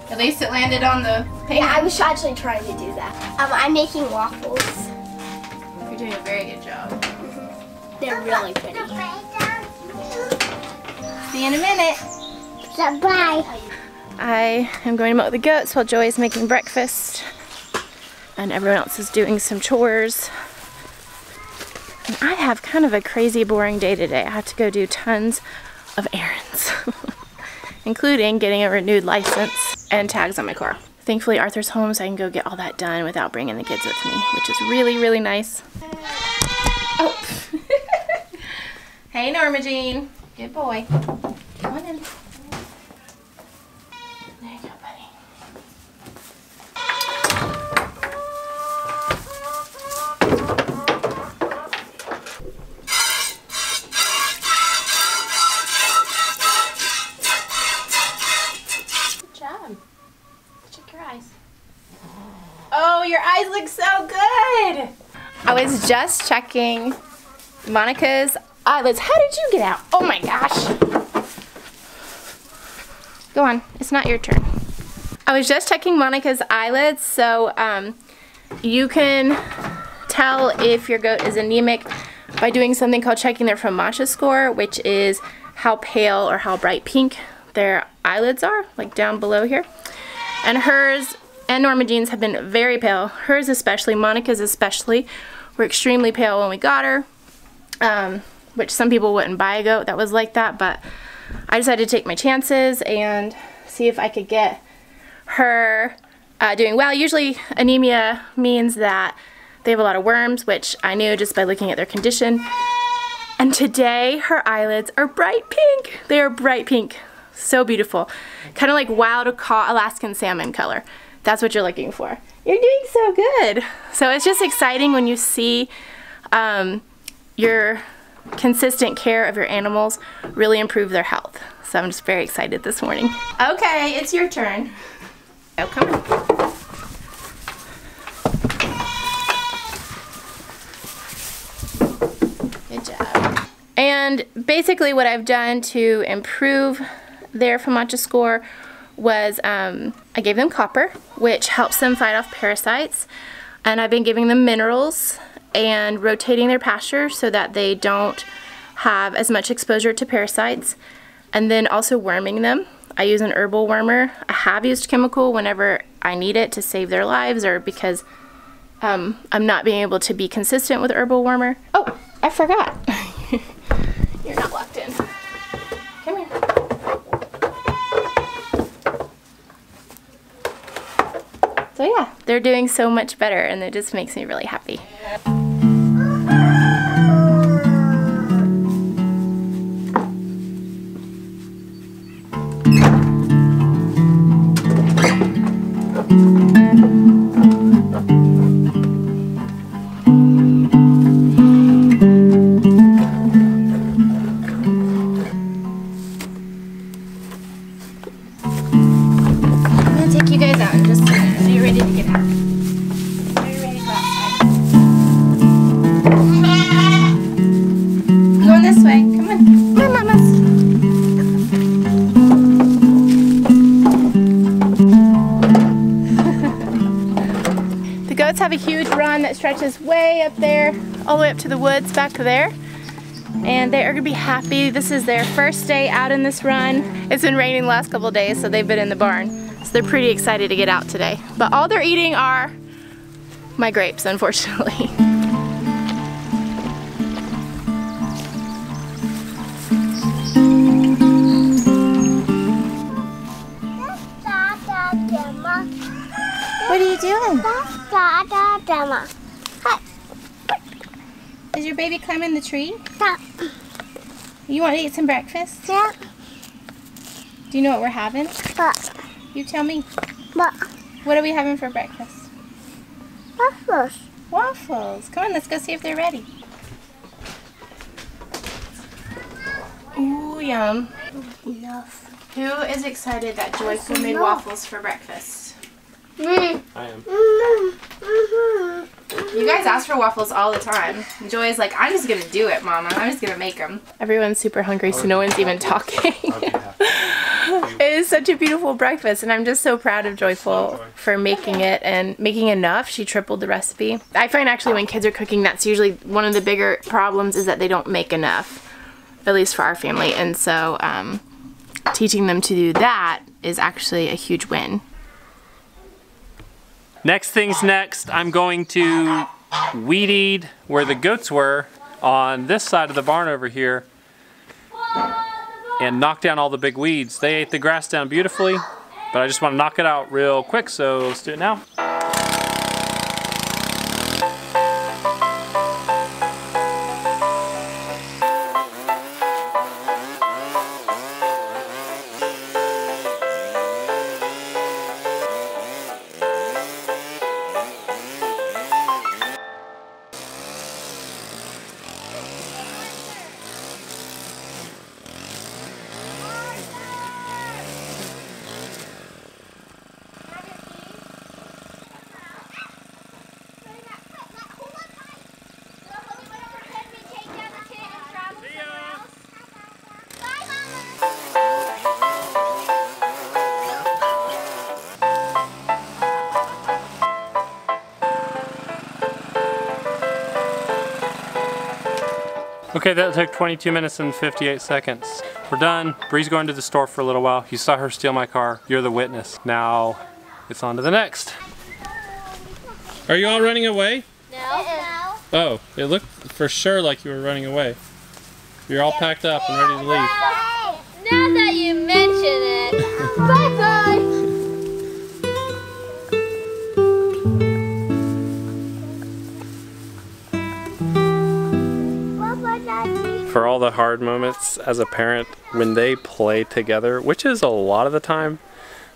At least it landed on the pan. Yeah, I was actually trying to do that. I'm making waffles. You're doing a very good job. They're really pretty. See you in a minute. Bye. I am going to milk the goats while Joy is making breakfast. And everyone else is doing some chores. And I have kind of a crazy, boring day today. I have to go do tons of errands. Including getting a renewed license and tags on my car. Thankfully Arthur's home so I can go get all that done without bringing the kids with me, which is really, really nice. Oh! Hey Norma Jean. Good boy. Come on in. There you go, buddy. Oh, your eyes look so good! I was just checking Monica's eyelids. How did you get out? Oh my gosh. Go on, it's not your turn. I was just checking Monica's eyelids, so you can tell if your goat is anemic by doing something called checking their FOMACHA score, which is how pale or how bright pink their eyelids are, like down below here. And hers and Norma Jean's have been very pale. Hers especially, Monica's especially, were extremely pale when we got her, which some people wouldn't buy a goat that was like that, but I decided to take my chances and see if I could get her doing well. Usually anemia means that they have a lot of worms, which I knew just by looking at their condition. And today her eyelids are bright pink. They are bright pink. So beautiful. Kind of like wild caught Alaskan salmon color. That's what you're looking for. You're doing so good. So it's just exciting when you see your consistent care of your animals really improve their health. So I'm just very excited this morning. Okay, it's your turn. Oh, come on. Good job. And basically what I've done to improve their FOMACHA score was I gave them copper, which helps them fight off parasites, and I've been giving them minerals and rotating their pasture so that they don't have as much exposure to parasites, and then also worming them. I use an herbal wormer. I have used chemical whenever I need it to save their lives or because I'm not being able to be consistent with herbal wormer. Oh, I forgot. You're not locked in. Come here. So yeah, they're doing so much better and it just makes me really happy. Have a huge run that stretches way up there, all the way up to the woods back there, and they are gonna be happy. This is their first day out in this run. It's been raining the last couple of days, so they've been in the barn, so they're pretty excited to get out today. But all they're eating are my grapes, unfortunately. What are you doing? Hi. Is your baby climbing the tree? Yeah. You want to eat some breakfast? Yeah. Do you know what we're having? What? You tell me. What? What are we having for breakfast? Waffles. Waffles. Come on, let's go see if they're ready. Ooh, yum. Enough. Who is excited that Joyful made waffles for breakfast? Me. I am. You guys ask for waffles all the time. Joy's like, I'm just gonna do it, Mama. I'm just gonna make them. Everyone's super hungry, so no one's even talking. It is such a beautiful breakfast, and I'm just so proud of Joyful for making it and making enough. She tripled the recipe. I find actually when kids are cooking, that's usually one of the bigger problems, is that they don't make enough, at least for our family. And so teaching them to do that is actually a huge win. Next thing's next. I'm going to weed eat where the goats were on this side of the barn over here and knock down all the big weeds. They ate the grass down beautifully, but I just want to knock it out real quick, so let's do it now. Okay, that took 22 minutes and 58 seconds. We're done. Bree's going to the store for a little while. You saw her steal my car. You're the witness. Now, it's on to the next. Are you all running away? No. Oh, it looked for sure like you were running away. You're all packed up and ready to leave. Now that you mention it. Bye-bye. For all the hard moments as a parent, when they play together, which is a lot of the time,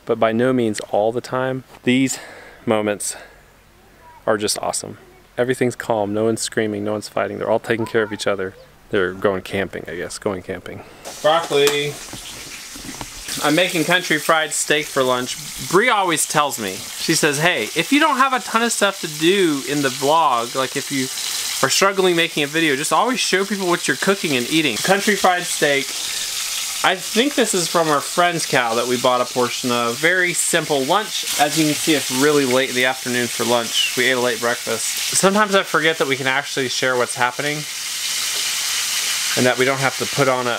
but by no means all the time, these moments are just awesome. Everything's calm, no one's screaming, no one's fighting, they're all taking care of each other. They're going camping, I guess, going camping. Broccoli. I'm making country fried steak for lunch. Bree always tells me, she says, hey, if you don't have a ton of stuff to do in the vlog, like if you are struggling making a video, just always show people what you're cooking and eating. Country fried steak. I think this is from our friend's cow that we bought a portion of. Very simple lunch. As you can see, it's really late in the afternoon for lunch. We ate a late breakfast. Sometimes I forget that we can actually share what's happening and that we don't have to put on a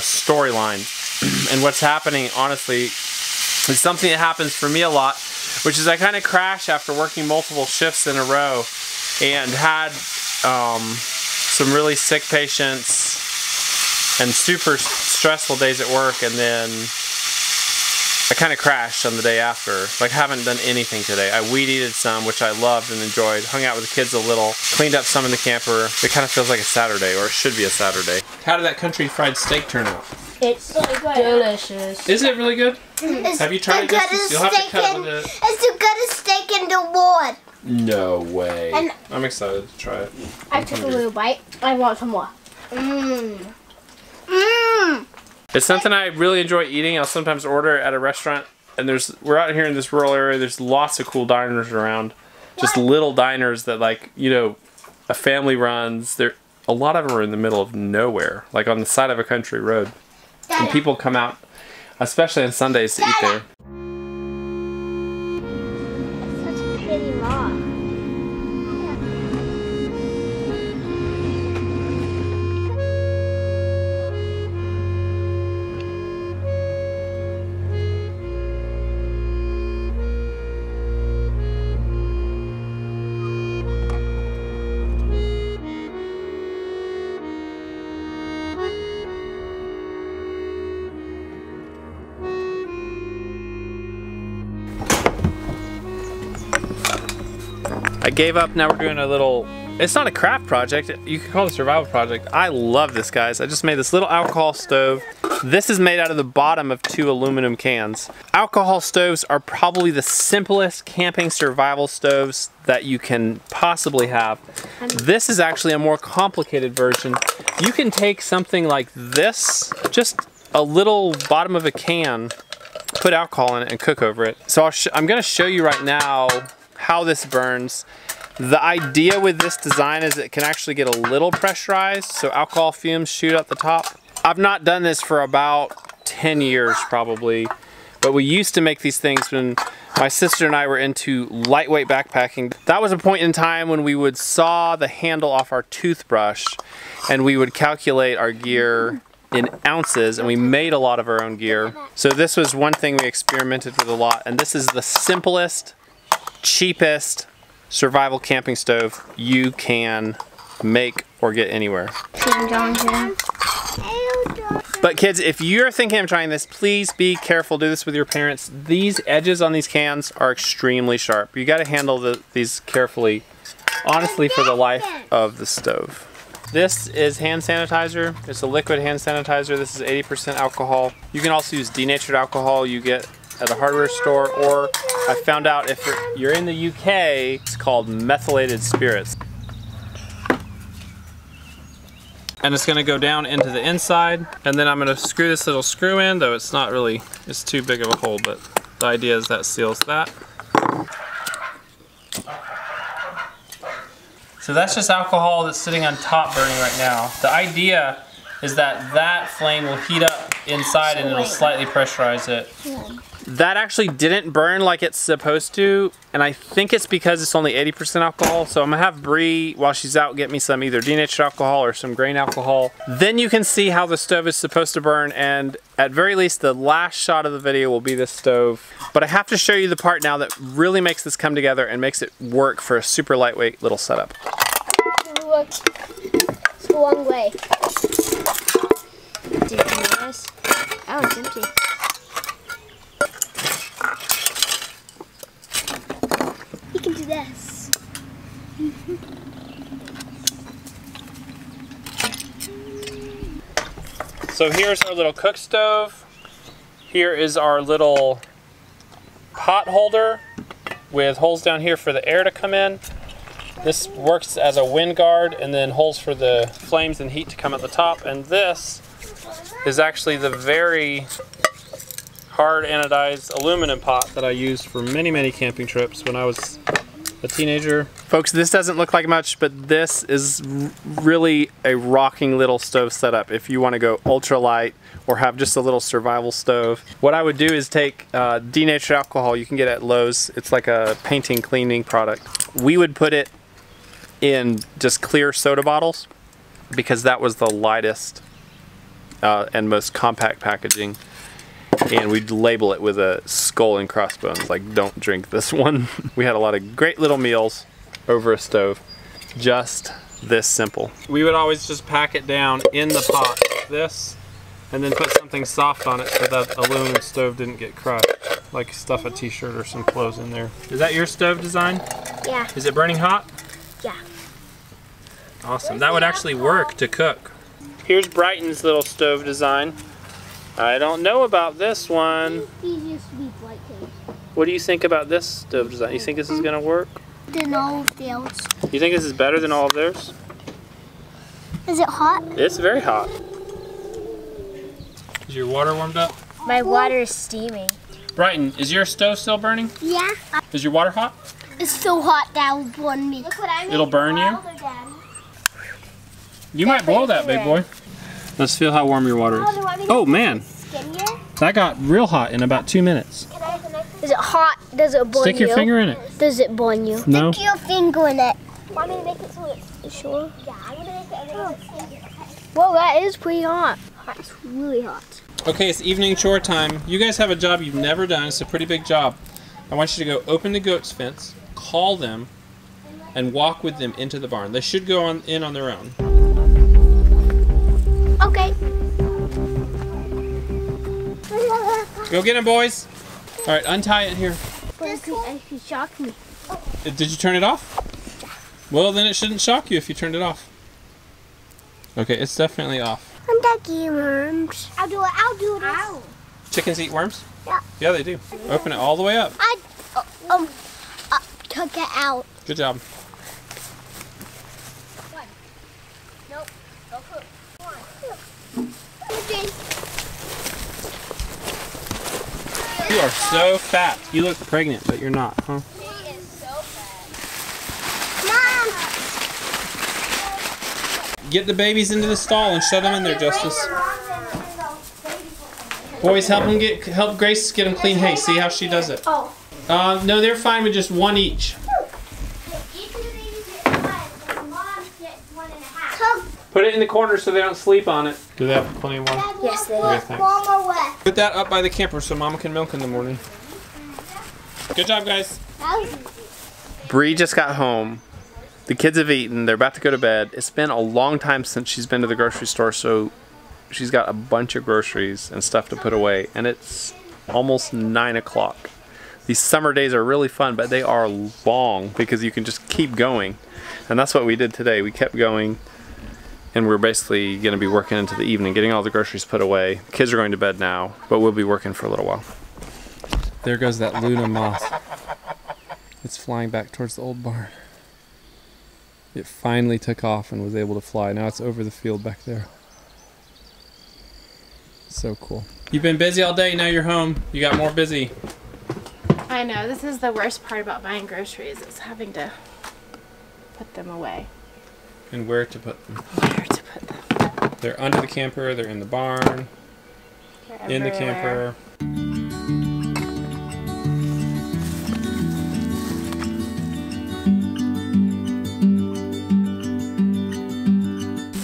storyline. And what's happening, honestly, is something that happens for me a lot, which is I kind of crash after working multiple shifts in a row and had some really sick patients and super stressful days at work, and then I kind of crashed on the day after. Like, haven't done anything today. I weed eated some, which I loved and enjoyed, hung out with the kids a little, cleaned up some in the camper. It kind of feels like a Saturday, or it should be a Saturday. How did that country fried steak turn out? It's delicious. Is it really good? It's Have you tried it? You'll have to cut with it. It's the goodest steak in the world. No way. And I'm excited to try it. I took a little bite. I want some more. Mmm. Mmm. It's something I really enjoy eating. I'll sometimes order at a restaurant, and we're out here in this rural area. There's lots of cool diners around. Just little diners that, like, you know, a family runs. A lot of them are in the middle of nowhere, like on the side of a country road. And people come out, especially on Sundays, to eat there. Such a pretty mom. I gave up. Now we're doing a little, it's not a craft project, you could call it a survival project. I love this, guys. I just made this little alcohol stove. This is made out of the bottom of 2 aluminum cans. Alcohol stoves are probably the simplest camping survival stoves that you can possibly have. This is actually a more complicated version. You can take something like this, just a little bottom of a can, put alcohol in it and cook over it. So I'm gonna show you right now how this burns. The idea with this design is it can actually get a little pressurized, so alcohol fumes shoot out the top. I've not done this for about 10 years probably, but we used to make these things when my sister and I were into lightweight backpacking. That was a point in time when we would saw the handle off our toothbrush and we would calculate our gear in ounces, and we made a lot of our own gear. So this was one thing we experimented with a lot, and this is the simplest, cheapest survival camping stove you can make or get anywhere. But kids, if you're thinking of trying this, please be careful. Do this with your parents. These edges on these cans are extremely sharp. You gotta handle these carefully, honestly, for the life of the stove. This is hand sanitizer. It's a liquid hand sanitizer. This is 80% alcohol. You can also use denatured alcohol you get at a hardware store, or I found out if you're in the UK, it's called methylated spirits. And it's gonna go down into the inside, and then I'm gonna screw this little screw in, though it's not really, it's too big of a hole, but the idea is that seals that. So that's just alcohol that's sitting on top burning right now. The idea is that that flame will heat up inside and it'll slightly pressurize it. That actually didn't burn like it's supposed to, and I think it's because it's only 80% alcohol. So I'm gonna have Bree, while she's out, get me some either denatured alcohol or some grain alcohol. Then you can see how the stove is supposed to burn, and at very least the last shot of the video will be this stove. But I have to show you the part now that really makes this come together and makes it work for a super lightweight little setup. Look, it's a long way. Did you notice? Oh, it's empty. You can do this. So here's our little cook stove. Here is our little pot holder with holes down here for the air to come in. This works as a wind guard, and then holes for the flames and heat to come at the top. And this is actually the very hard anodized aluminum pot that I used for many, many camping trips when I was a teenager. Folks, this doesn't look like much, but this is really a rocking little stove setup if you want to go ultra light or have just a little survival stove. What I would do is take denatured alcohol you can get at Lowe's. It's like a painting cleaning product. We would put it in just clear soda bottles because that was the lightest and most compact packaging, and we'd label it with a skull and crossbones, like don't drink this one. We had a lot of great little meals over a stove, just this simple. We would always just pack it down in the pot like this, and then put something soft on it so that aluminum stove didn't get crushed, like stuff a t-shirt or some clothes in there. Is that your stove design? Yeah. Is it burning hot? Yeah. Awesome. That would actually work to cook. Here's Brighton's little stove design. I don't know about this one. These used to be white cakes. What do you think about this stove design? You think this is gonna work? Then all of theirs. You think this is better than all of theirs? Is it hot? It's very hot. Is your water warmed up? My water is steaming. Brighton, is your stove still burning? Yeah. Is your water hot? It's so hot that will burn me. Look what I made. It'll burn you? You might boil that, big boy. Let's feel how warm your water is. Oh man, that got real hot in about 2 minutes. Is it hot? Does it burn you? Stick your finger in it. Does it burn you? No. Stick your finger in it. Want me to make it so it's sure? Yeah, I'm gonna make it. Well, that is pretty hot. It's really hot. Okay, it's evening chore time. You guys have a job you've never done. It's a pretty big job. I want you to go open the goat's fence, call them, and walk with them into the barn. They should go in on their own. Okay. Go get him, boys. All right, untie it here. But it could shock me. Did you turn it off? Well, then it shouldn't shock you if you turned it off. Okay, it's definitely off. I'm ducky worms. I'll do it. I'll do it. Ow. Chickens eat worms? Yeah. Yeah, they do. Open it all the way up. I took it out. Good job. Nope. Go cook. Okay. You are so fat. You look pregnant, but you're not, huh? She is so fat. Mom! Get the babies into the stall and shut them in there, Justice. Boys, help Grace get them clean. Hey, see how she does it. Oh. No, they're fine with just one each. Put it in the corner so they don't sleep on it. Do they have plenty of water? Yes, they Okay, have. thanks. Put that up by the camper so Mama can milk in the morning. Good job, guys. Bree just got home. The kids have eaten. They're about to go to bed. It's been a long time since she's been to the grocery store, so she's got a bunch of groceries and stuff to put away, and it's almost 9 o'clock. These summer days are really fun, but they are long because you can just keep going. And that's what we did today. We kept going, and we're basically going to be working into the evening, getting all the groceries put away. Kids are going to bed now, but we'll be working for a little while. There goes that Luna moth. It's flying back towards the old barn. It finally took off and was able to fly. Now it's over the field back there. So cool. You've been busy all day, now you're home. You got more busy. I know, this is the worst part about buying groceries, is having to put them away. And where to put them. Where to put them. They're under the camper, they're in the barn, They're in the everywhere. camper.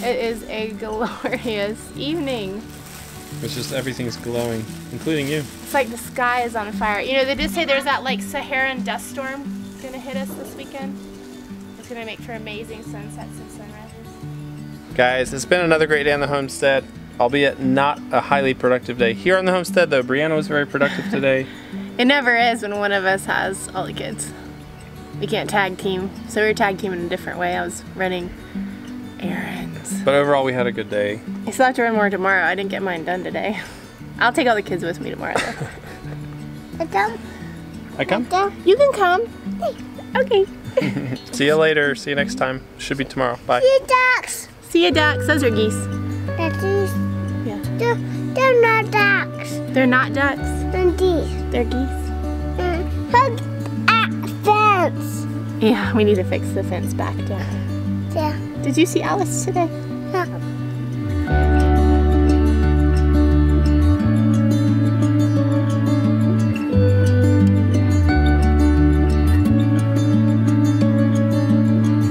It is a glorious evening. It's just everything's glowing, including you. It's like the sky is on fire. You know, they did say there's that like Saharan dust storm gonna hit us this weekend. It's gonna make for amazing sunsets and sunrises. Guys, it's been another great day on the homestead, albeit not a highly productive day. Here on the homestead though, Brianna was very productive today. It never is when one of us has all the kids. We can't tag team, so we were tag teaming in a different way. I was running errands. But overall we had a good day. I still have to run more tomorrow. I didn't get mine done today. I'll take all the kids with me tomorrow though. I come? You can come. Okay. See you later. See you next time. Should be tomorrow. Bye. Ducks. See ya, ducks. Those are geese. Duckies. Yeah. They're not ducks. They're not ducks. They're geese. They're geese. Look at fence. Yeah, we need to fix the fence back down. Yeah. Did you see Alice today?